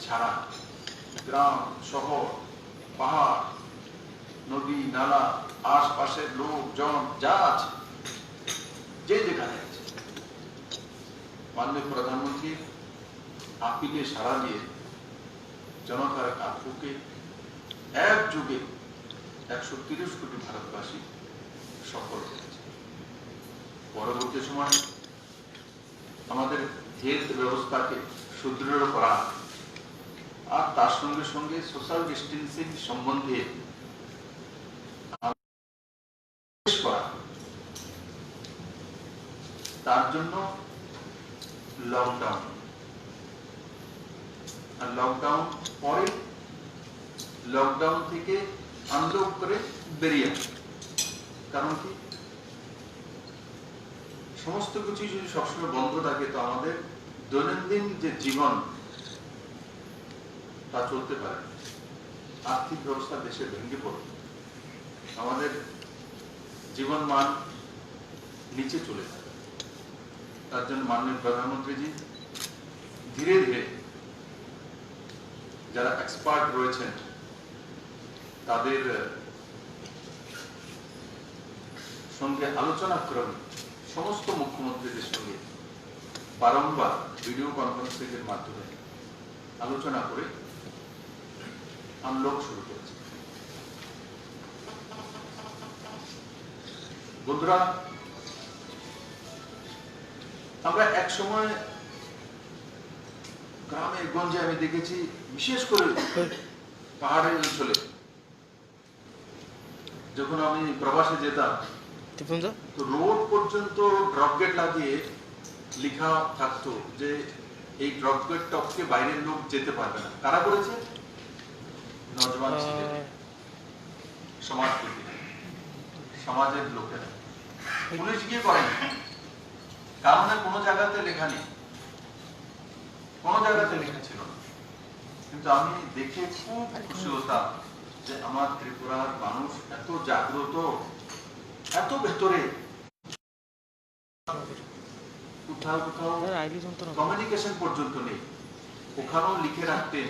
ছাড়া গ্রাম শহর পাহাড় নদী নালা আশপাশের লোকজন যা আছে যে যেখানে আছে মাননীয় প্রধানমন্ত্রীর আপিলে সাড়া দিয়ে জনতার কাকুকে একযোগে 130 কোটি ভারতবাসী সফল হয়েছে। পরবর্তী সময় আমাদের হেলথ ব্যবস্থাকে সুদৃঢ় করা আর তার সঙ্গে সঙ্গে সোশ্যাল ডিস্টেন্সিং সম্বন্ধে করা, তার জন্য লকডাউন আর লকডাউন পরে লকডাউন থেকে আনলক করে বেরিয়ে আসে। কারণ কি, সমস্ত কিছু যদি সবসময় বন্ধ থাকে তো আমাদের দৈনন্দিন যে জীবন তা চলতে পারে, আর্থিক ব্যবস্থা দেশে ভেঙে পড়ে, আমাদের জীবন মান নিচে চলে যায়। তার জন্য মাননীয় প্রধানমন্ত্রীজি ধীরে ধীরে যারা এক্সপার্ট রয়েছেন তাদের সঙ্গে আলোচনা ক্রমে সমস্ত মুখ্যমন্ত্রীদের সঙ্গে বারংবার ভিডিও কনফারেন্সিংয়ের মাধ্যমে আলোচনা করে আনলক শুরু করেছে। বন্ধুরা, আমরা এক সময় গ্রামে গঞ্জে আমি দেখেছি, বিশেষ করে পাহাড়ের অঞ্চলে যখন আমি প্রবাসে যেতাম তো রোড পর্যন্ত ড্রপ গেট লাগিয়ে লেখা থাকতো যে এই ড্রপ গেট টপকে বাইরের লোক যেতে পারবে না। কারা করেছে? নজওয়ান সমাজের লোকেরা। পুলিশ গিয়ে করেনি, কারণ কোনো জায়গাতে লেখা নেই, কোনো জায়গাতে লেখা ছিল না। কিন্তু আমি দেখে খুব খুশি হতাম যে আমার ত্রিপুরার মানুষ এত জাগ্রত, এত ভেতরে, কোথাও কোথাও কমিউনিকেশন পর্যন্ত নেই, ওখানেও লিখে রাখতেন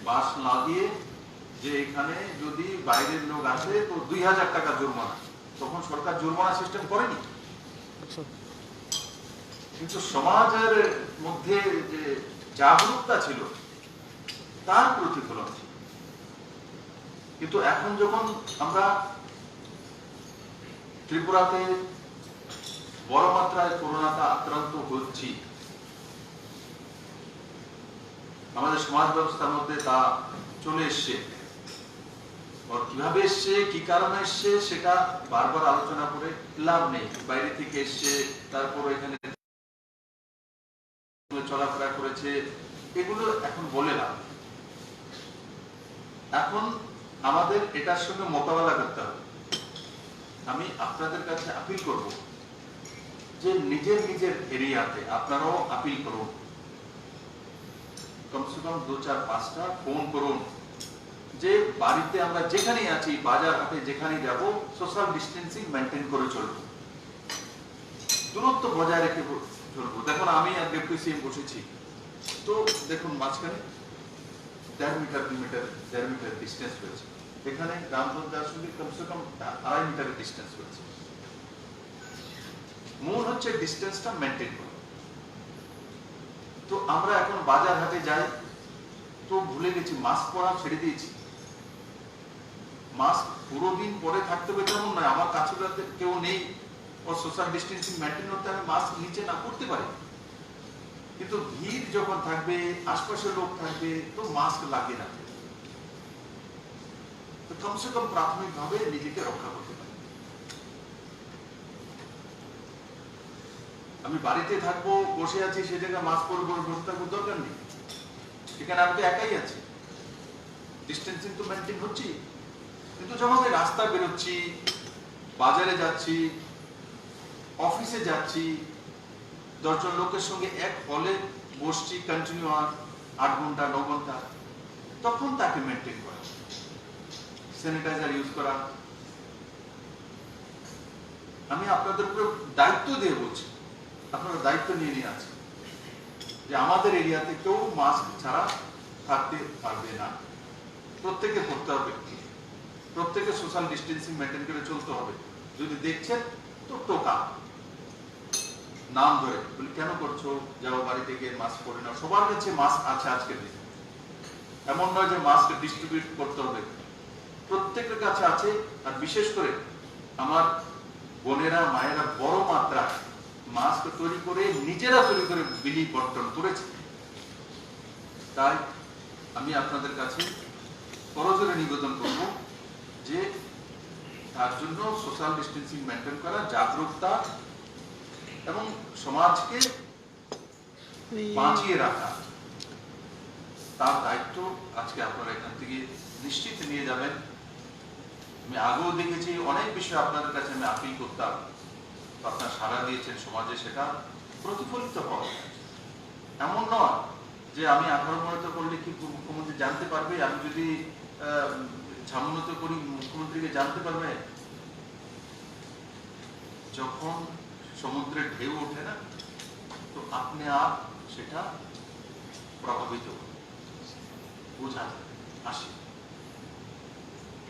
বাস না দিয়ে যে এখানে যদি বাইরের লোক আসে তো 2000 টাকা জরিমানা। তখন সরকার জরিমানা সিস্টেম করেনি, কিন্তু সমাজের মধ্যে যে জাগরুকতা ছিল তার প্রতিফলন ছিল। কিন্তু এখন যখন আমরা ত্রিপুরাতে বড় মাত্রায় করোনাতে আক্রান্ত হচ্ছি, আমাদের সমাজ ব্যবস্থার মধ্যে তা চলে এসছে। কিভাবে এসছে, কি কারণে এসছে সেটা বারবার আলোচনা করে লাভ নেই। বাইরে থেকে এসছে, তারপর এখানে চলাফেরা করেছে, এগুলো এখন বলে লাভ। এখন আমাদের এটার সঙ্গে মোকাবেলা করতে হবে। আমি আপনাদের কাছে আপিল করব যে নিজের নিজের এরিয়াতে আপনারাও আপিল করুন, কমসে কম 2-4-5টা ফোন করুন যে বাড়িতে আমরা যেখানেই আছি, বাজার হাটে যেখানেই যাব, সোশ্যাল ডিস্টেন্সিং মেনটেন করে চলবো, দূরত্ব বজায় রেখে চলবো। দেখুন, আমি আর ডেপুটি সিএম বসেছি, তো দেখুন মাঝখানে 1.5 মিটার 2 মিটার 1.5 মিটার ডিস্টেন্স রয়েছে। এখানে রামদার সঙ্গে কমসে কম 2.5 মিটারের ডিস্টেন্স রয়েছে। মূল হচ্ছে ডিস্টেন্সটা মেনটেন করা। তো আমরা এখন বাজার হাটে যাই তো ভুলে গেছি, মাস্ক পরা ছেড়ে দিয়েছি। মাস্ক পুরো দিন পরে থাকতে হবে তেমন নয়, আমার কাছে কেউ নেই ও সোশ্যাল ডিস্টেন্সিং মেনটেন করতে আমি মাস্ক নিচে না করতে পারি, কিন্তু ভিড় যখন থাকবে, আশপাশের লোক থাকবে, তো মাস্ক লাগিয়ে রাখবে। তো কমসে কম প্রাথমিকভাবে নিজেকে রক্ষা করতে পারি। আমি বাড়িতে থাকবো, বসে আছি, সে জায়গায় মাস্ক পরে বসে থাকবো, দরকার নেই। এখানে আমি তো একাই আছি, ডিস্টেন্সিং তো মেনটেন হচ্ছে। কিন্তু যখন আমি রাস্তা বেরোচ্ছি, বাজারে যাচ্ছি, অফিসে যাচ্ছি, 10 জন লোকের সঙ্গে এক হলে বসছি কন্টিনিউ 8 ঘন্টা 9 ঘন্টা, তখন তাকে মেনটেন করা, স্যানিটাইজার ইউজ করা। আমি আপনাদের উপরে দায়িত্ব দিয়ে বলছি, আপনারা দায়িত্ব নিয়ে আছে যে আমাদের এরিয়াতে কেউ মাস্ক ছাড়া থাকতে পারবে না। প্রত্যেকে করতে হবে, প্রত্যেকে সোশ্যাল ডিস্টেন্সিং মেনটেন করে চলতে হবে। যদি দেখছেন তো টোকা নাম ধরে বলি, কেন করছো, যাও বাড়িতে গিয়ে মাস্ক পরে নাও। সবার কাছে মাস্ক আছে আজকের দিনে, এমন নয় যে মাস্ক ডিস্ট্রিবিউট করতে হবে, প্রত্যেকের কাছে আছে। আর বিশেষ করে আমার বোনেরা মায়েরা বড় মাত্রা মাস্ক তৈরি করে নিজেরা তৈরি করে বিলি বন্টন করেছে। তাই আমি আপনাদের কাছে করজোরে নিবেদন করব যে তার জন্য সোশ্যাল ডিস্টেন্সিং মেনটেন করা, জাগরুকতা এবং সমাজকে বাঁচিয়ে রাখা, তার দায়িত্ব আজকে আপনারা এখান থেকে নিশ্চিত নিয়ে যাবেন। আমি আগেও দেখেছি অনেক বিষয় আপনাদের কাছে আমি আপিল করতাম, আপনারা সাড়া দিয়েছেন, সমাজে সেটা প্রতিফলিত হয়। এমন নয় যে আমি 18 মনোনীত করলে কি মুখ্যমন্ত্রী জানতে পারবে, আমি যদি ঝামনত করি মুখ্যমন্ত্রীকে জানতে পারবে। যখন সমুদ্রের ঢেউ ওঠে না, তো আপনি আপ সেটা প্রভাবিত বোঝা আসে।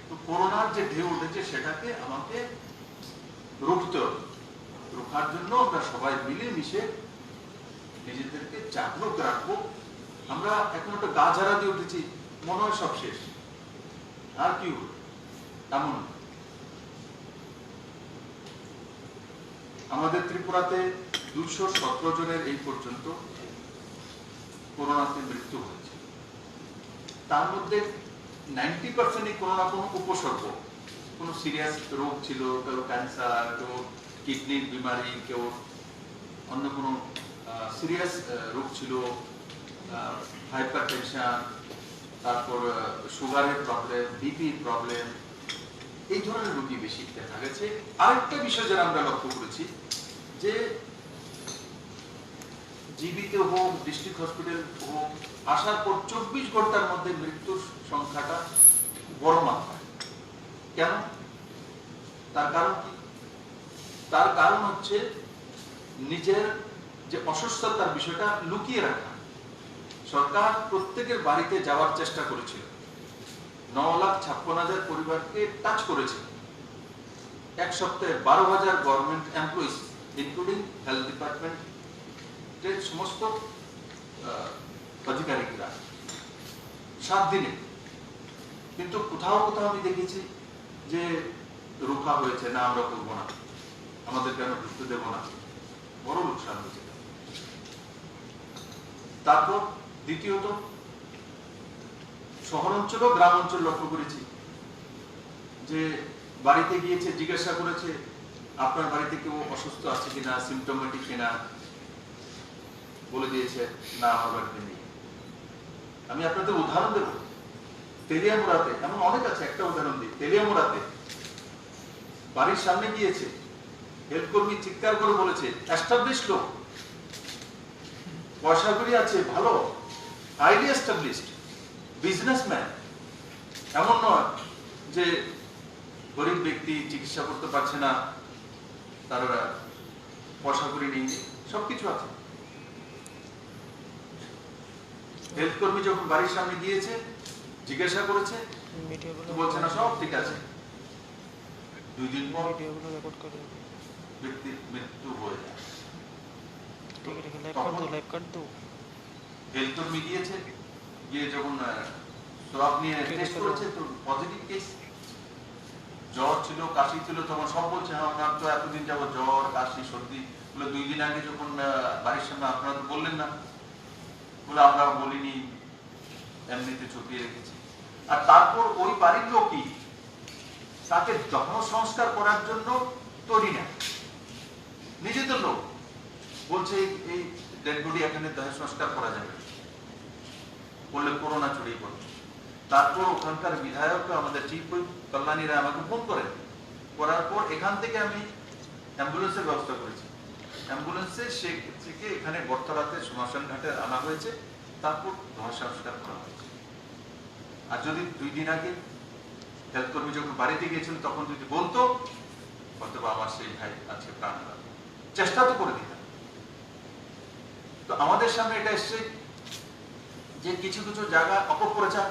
তো করোনার যে ঢেউ উঠেছে সেটাকে আমাকে রুখতে হবে। রোখার জন্য আমরা সবাই মিলে মিশে নিজেদেরকে জাগ্রত রাখবো। আমরা এখন একটা গা ঝাড়া দিয়ে উঠেছি, মনে হয় সব শেষ, আর কি এমন। আমাদের ত্রিপুরাতে 217 জনের এই পর্যন্ত করোনাতে মৃত্যু হয়েছে। তার মধ্যে 90% করোনা কোনো উপসর্গ, কোনো সিরিয়াস রোগ ছিল, কেউ ক্যান্সার, কেউ কিডনির বিমারি, কেউ অন্য কোনো সিরিয়াস রোগ ছিল, হাইপার টেনশন, তারপর সুগারের প্রবলেম, বিপির প্রবলেম, এই ধরনের রোগী বেশি দেখা গেছে। আরেকটা বিষয় যেটা আমরা লক্ষ্য করেছি যে জীবিতে হোক, ডিস্ট্রিক্ট হসপিটাল হোক, আসার পর 24 ঘন্টার মধ্যে মৃত্যুর সংখ্যাটা বড় মাত্রায়। কেন? তার কারণ কি? তার কারণ হচ্ছে নিজের যে অসুস্থতার বিষয়টা লুকিয়ে রাখা। সরকার প্রত্যেকের বাড়িতে যাওয়ার চেষ্টা করেছিল, 9,56,000 পরিবারকে টাচ করেছে। এক সপ্তাহে 12,000 government employees including health department সমস্ত আধিকারিকরা 7 দিনে। কিন্তু কোথাও কোথাও আমি দেখেছি যে রোখা হয়েছে, না আমরা করবো না, আমাদের কেন ঢুকতে দেব না, বড় লোকসান হয়েছে। তারপর দ্বিতীয়ত শহর অঞ্চল ও গ্রাম অঞ্চল লক্ষ্য করেছি যে বাড়িতে গিয়েছে, জিজ্ঞাসা করেছে আপনার বাড়িতে কেউ অসুস্থ আছে কিনা, সিমটোমেটিক কিনা, বলে দিয়েছে না আমার বাড়িতে নেই। আমি আপনাদের উদাহরণ দেব, তেলিয়ামুড়াতে এমন অনেক আছে, একটা উদাহরণ দিই। তেলিয়ামুড়াতে বাড়ির সামনে গিয়েছে, হেলথ কর্মী চিৎকার করে বলেছে, এস্টাবলিশ লোক, পয়সা করি আছে, ভালো হাইলি এস্টাবলিশড বিজনেসম্যান। এমন নয় যে গরিব ব্যক্তি চিকিৎসা করতে পারছে না, তার পয়সা করি নেই, সবকিছু আছে। হেলথ কর্মী যখন বাড়ির সামনে গিয়েছে, জিজ্ঞাসা করেছে, বলছে না সব ঠিক আছে। 2 দিন পর ব্যক্তির মৃত্যু হয়ে যায়। হেলথ কর্মী গিয়েছে, গিয়ে যখন সোয়াব নিয়ে টেস্ট করেছে তো পজিটিভ কেস। জ্বর ছিল, কাশি ছিল, তখন সব বলছে হ্যাঁ ওনার তো এতদিন যাবো জ্বর, কাশি, সর্দি। বলে 2 দিন আগে যখন বাড়ির সামনে আপনারা তো বললেন না। বলে আমরা বলিনি, এমনিতে চুপিয়ে রেখেছি। আর তারপর ওই বাড়ির লোকই তাকে দহন সংস্কার করার জন্য তৈরি না, নিজেদের লোক বলছে এই ডেড বডি এখানে দহন সংস্কার করা যাবে, বললে করোনা ছড়িয়ে পড়ে। তারপর ওখানকার বিধায়ক, আমাদের চিফ কল্যাণীরা আমাকে ফোন করেন, করার পর এখান থেকে আমি অ্যাম্বুলেন্সের ব্যবস্থা করেছি। অ্যাম্বুলেন্সে থেকে এখানে বর্তরাতে শ্মশান ঘাটে আনা হয়েছে, তারপর দহন সংস্কার করা হয়েছে। আর যদি 2 দিন আগে হেলথ কর্মী যখন বাড়িতে গিয়েছিল তখন যদি বলতো, হয়তো আমার সেই ভাই আছে প্রাণ হারাবে, চেষ্টা তো করে দিতাম। তো আমাদের সামনে এটা এসছে যে কিছু কিছু জায়গা অপপ্রচার